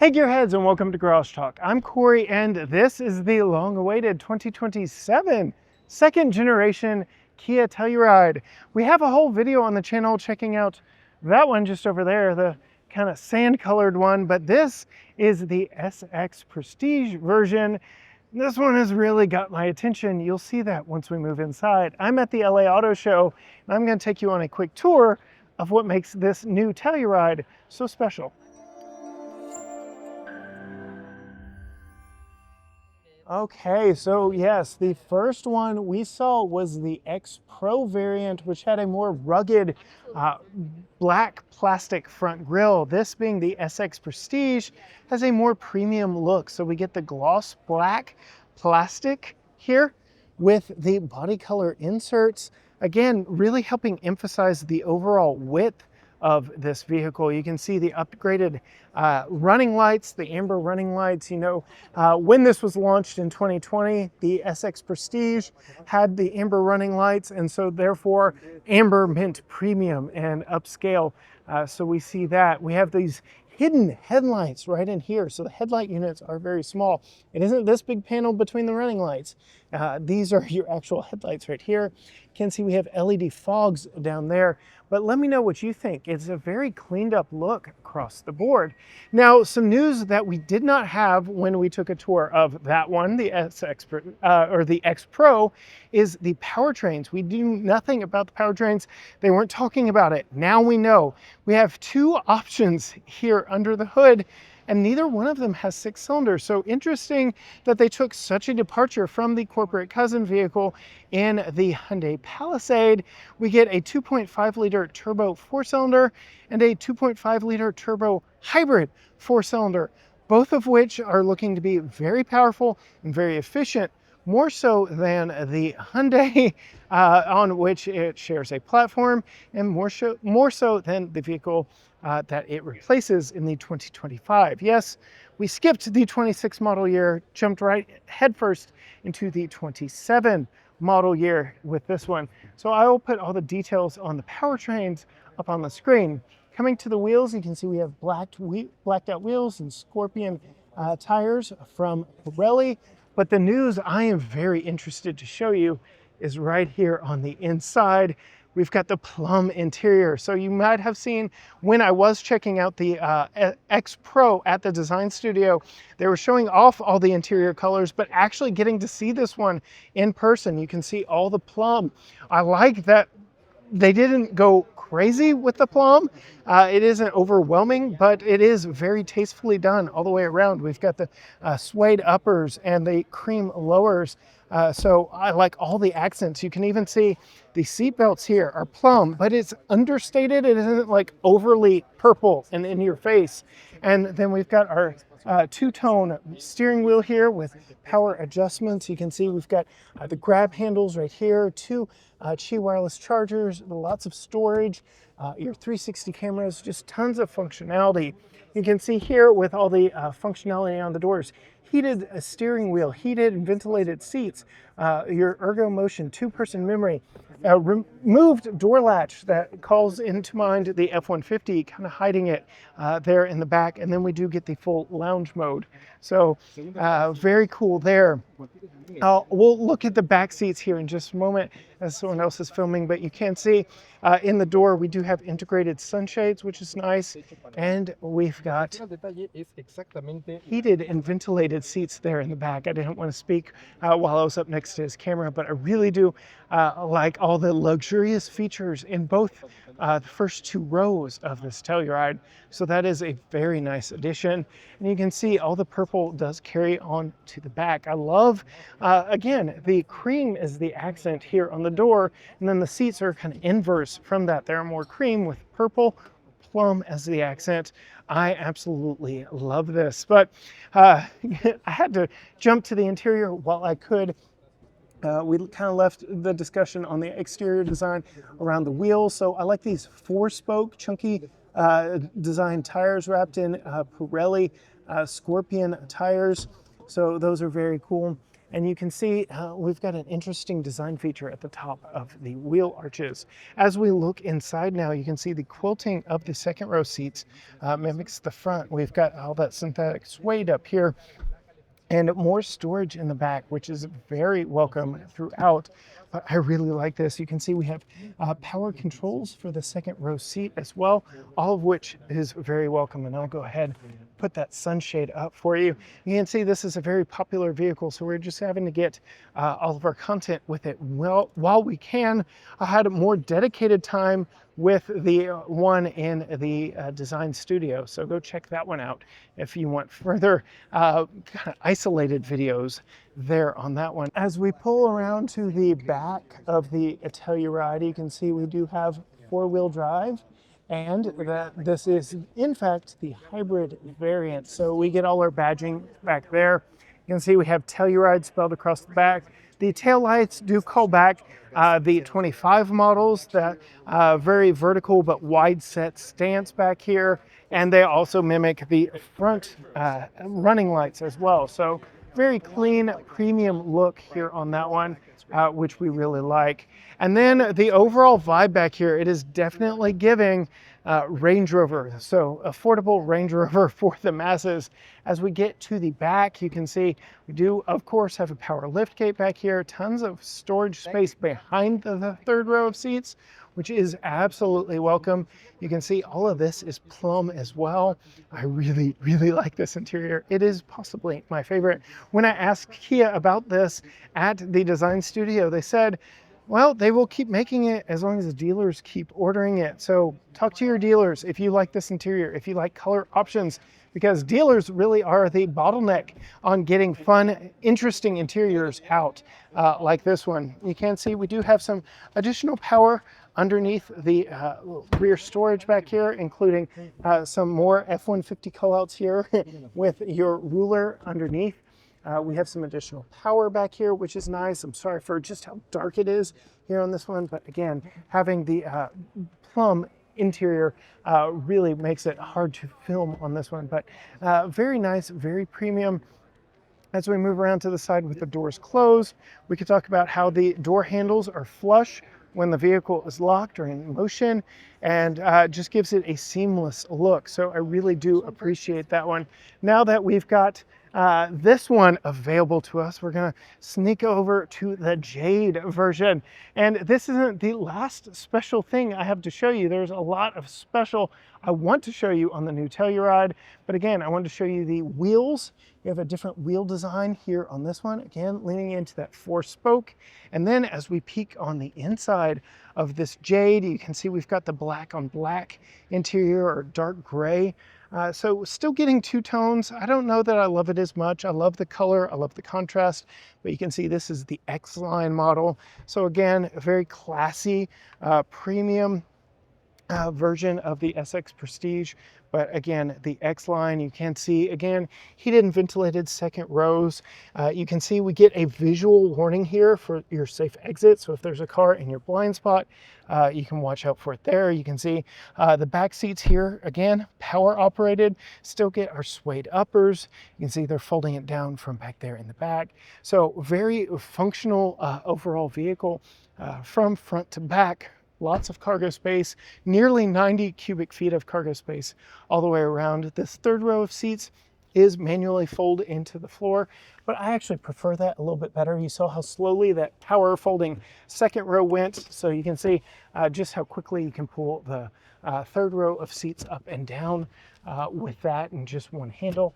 Hey gearheads, and welcome to Garage Talk. I'm Corey and this is the long-awaited 2027 second generation Kia Telluride. We have a whole video on the channel checking out that one just over there, the kind of sand colored one, but this is the SX Prestige version. This one has really got my attention. You'll see that once we move inside. I'm at the LA Auto Show and I'm going to take you on a quick tour of what makes this new Telluride so special. Okay, so yes, the first one we saw was the X Pro variant, which had a more rugged black plastic front grille. This being the SX Prestige has a more premium look. So we get the gloss black plastic here with the body color inserts. Again, really helping emphasize the overall width of this vehicle. You can see the upgraded running lights, the amber running lights. You know, when this was launched in 2020, the SX Prestige had the amber running lights, and so therefore amber meant premium and upscale. So we see that. We have these hidden headlights right in here. So the headlight units are very small. It isn't this big panel between the running lights. These are your actual headlights right here. You can see we have LED fogs down there, but let me know what you think. It's a very cleaned up look across the board. Now, some news that we did not have when we took a tour of that one, the SX or the X Pro, is the powertrains. We knew nothing about the powertrains. They weren't talking about it. Now we know. We have two options here under the hood, and neither one of them has 6 cylinders. So interesting that they took such a departure from the corporate cousin vehicle in the Hyundai Palisade. We get a 2.5 liter turbo 4-cylinder and a 2.5 liter turbo hybrid 4-cylinder, both of which are looking to be very powerful and very efficient, more so than the Hyundai on which it shares a platform, and more so than the vehicle that it replaces in the 2025. Yes, we skipped the 26 model year, jumped right headfirst into the 27 model year with this one. So I will put all the details on the powertrains up on the screen. Coming to the wheels, you can see we have blacked out wheels and Scorpion tires from Pirelli. But the news I am very interested to show you is right here on the inside. We've got the Plum interior. So you might have seen when I was checking out the X Pro at the design studio, they were showing off all the interior colors, but actually getting to see this one in person, you can see all the Plum. I like that they didn't go crazy with the Plum. It isn't overwhelming, but it is very tastefully done all the way around. We've got the suede uppers and the cream lowers. So I like all the accents. You can even see the seat belts here are Plum, but it's understated. It isn't like overly purple and in your face. And then we've got our two-tone steering wheel here with power adjustments. You can see we've got the grab handles right here, two Qi wireless chargers, lots of storage, your 360 cameras, just tons of functionality. You can see here with all the functionality on the doors, heated steering wheel, heated and ventilated seats, your ergo motion, 2-person memory, removed door latch that calls into mind the F-150, kind of hiding it there in the back. And then we do get the full lounge mode. So very cool there. We'll look at the back seats here in just a moment as someone else is filming, but you can see in the door we do have integrated sunshades, which is nice, and we've got heated and ventilated seats there in the back. I didn't want to speak while I was up next to his camera, but I really do like all the luxurious features in both the first 2 rows of this Telluride. So that is a very nice addition, and you can see all the purple does carry on to the back. I love again, the cream is the accent here on the door, and then the seats are kind of inverse from that. They're more cream with purple, Plum as the accent. I absolutely love this, but I had to jump to the interior while I could. We kind of left the discussion on the exterior design around the wheels. So I like these 4-spoke chunky design tires wrapped in Pirelli Scorpion tires. So those are very cool. And you can see we've got an interesting design feature at the top of the wheel arches. As we look inside now, you can see the quilting of the second row seats mimics the front. We've got all that synthetic suede up here and more storage in the back, which is very welcome throughout. But I really like this. You can see we have power controls for the second row seat as well, all of which is very welcome. And I'll go ahead and put that sunshade up for you. You can see this is a very popular vehicle, so we're just having to get all of our content with it while we can. I had a more dedicated time with the one in the design studio. So go check that one out if you want further kind of isolated videos there on that one. As we pull around to the back of the Telluride, you can see we do have four-wheel drive, and that this is in fact the hybrid variant. So we get all our badging back there. You can see we have Telluride spelled across the back. The taillights do call back the 25 models, that very vertical but wide set stance back here. And they also mimic the front running lights as well. So very clean, premium look here on that one, which we really like. And then the overall vibe back here, it is definitely giving Range Rover. So affordable Range Rover for the masses. As we get to the back, you can see we do, of course, have a power liftgate back here, tons of storage space behind the third row of seats, which is absolutely welcome. You can see all of this is Plum as well. I really, really like this interior. It is possibly my favorite. When I asked Kia about this at the design studio, they said, well, they will keep making it as long as the dealers keep ordering it. So talk to your dealers if you like this interior, if you like color options, because dealers really are the bottleneck on getting fun, interesting interiors out like this one. You can see we do have some additional power underneath the rear storage back here, including some more F-150 callouts here with your ruler underneath. We have some additional power back here, which is nice. I'm sorry for just how dark it is here on this one, but again, having the Plum interior really makes it hard to film on this one, but very nice, very premium. As we move around to the side with the doors closed, we could talk about how the door handles are flush when the vehicle is locked or in motion, and just gives it a seamless look. So I really do appreciate that one. Now that we've got this one available to us, we're gonna sneak over to the Jade version. And this isn't the last special thing I have to show you. There's a lot of special I want to show you on the new Telluride, but again, I wanted to show you the wheels. We have a different wheel design here on this one, again, leaning into that 4-spoke. And then as we peek on the inside of this Jade, you can see we've got the black on black interior, or dark gray. So still getting two tones. I don't know that I love it as much. I love the color, I love the contrast, but you can see this is the X-Line model. So again, a very classy, premium version of the SX Prestige. But again, the X-Line, you can see, again, heated and ventilated second rows. You can see we get a visual warning here for your safe exit. So if there's a car in your blind spot, you can watch out for it there. You can see the back seats here, again, power operated, still get our suede uppers. You can see they're folding it down from back there in the back. So very functional overall vehicle from front to back. Lots of cargo space, nearly 90 cubic feet of cargo space all the way around. This third row of seats is manually fold into the floor, but I actually prefer that a little bit better. You saw how slowly that power folding second row went, so you can see just how quickly you can pull the third row of seats up and down with that in just one handle,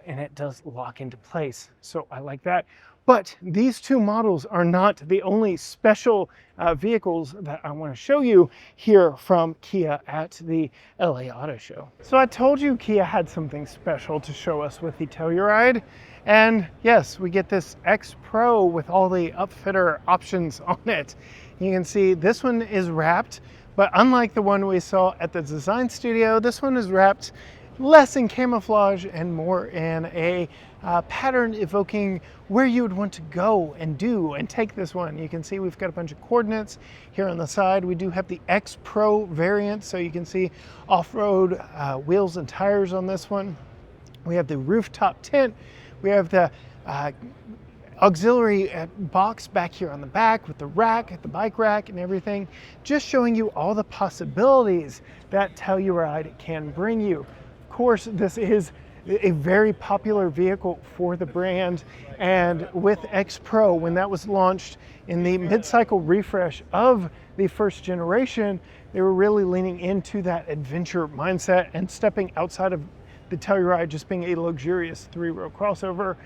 and it does lock into place. So I like that. But these two models are not the only special vehicles that I want to show you here from Kia at the LA Auto Show. So I told you Kia had something special to show us with the Telluride. And yes, we get this X Pro with all the upfitter options on it. You can see this one is wrapped, but unlike the one we saw at the design studio, this one is wrapped less in camouflage and more in a pattern evoking where you would want to go and do and take this one. You can see we've got a bunch of coordinates here on the side. We do have the X Pro variant, so you can see off-road wheels and tires on this one. We have the rooftop tent. We have the auxiliary box back here on the back with the rack, the bike rack and everything, just showing you all the possibilities that Telluride can bring you. Of course, this is a very popular vehicle for the brand, and with X Pro, when that was launched in the mid-cycle refresh of the first generation, they were really leaning into that adventure mindset and stepping outside of the Telluride just being a luxurious three-row crossover.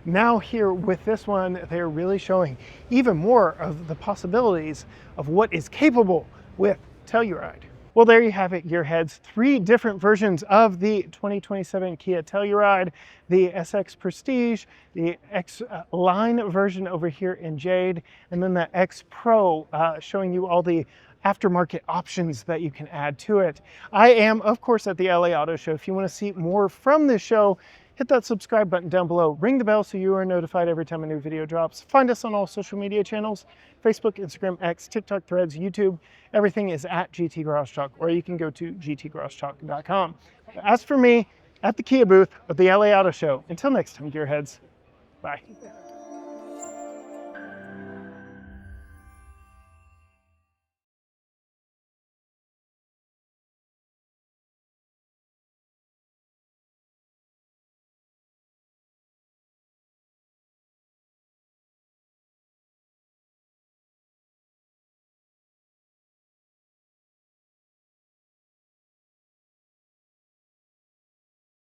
Now here with this one, they're really showing even more of the possibilities of what is capable with Telluride. Well, there you have it, gearheads. 3 different versions of the 2027 Kia Telluride, the SX Prestige, the X-Line version over here in Jade, and then the X Pro, showing you all the aftermarket options that you can add to it. I am, of course, at the LA Auto Show. If you want to see more from this show, hit that subscribe button down below. Ring the bell so you are notified every time a new video drops. Find us on all social media channels, Facebook, Instagram, X, TikTok, Threads, YouTube. Everything is at GT Garage Talk, or you can go to gtgaragetalk.com. As for me, at the Kia booth of the LA Auto Show, until next time, gearheads, bye.